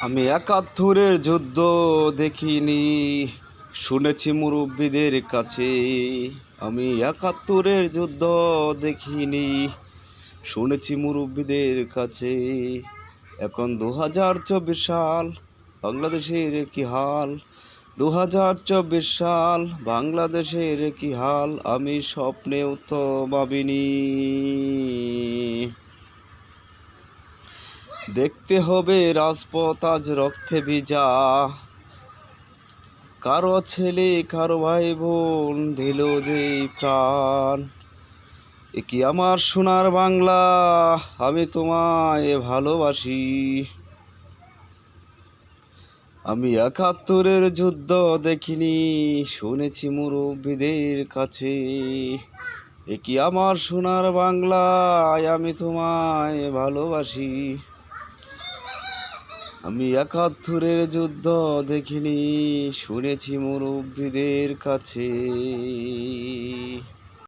আমি একাত্তরের যুদ্ধ দেখিনি, শুনেছি মুরব্বীদের কাছে। আমি একাত্তরের যুদ্ধ দেখিনি, শুনেছি মুরব্বীদের কাছে। এখন 2024 সাল, বাংলাদেশের কি হাল? 2024 সাল, বাংলাদেশের কি হাল? আমি স্বপ্নেও তো ভাবিনি। দেখতে হবে রাজপথ আজ রক্তে ভিজা, কারো ছেলে কারো ভাই বোন দিল যে প্রাণ। এ কি আমার সোনার বাংলা, আমি তোমায় ভালোবাসি। আমি একাত্তরের যুদ্ধ দেখিনি, শুনেছি মুরব্বীদের কাছে। এ কি আমার সোনার বাংলা, আমি তোমায় ভালোবাসি। আমি একাত্তরের যুদ্ধ দেখিনি, শুনেছি মুরব্বীদের কাছে।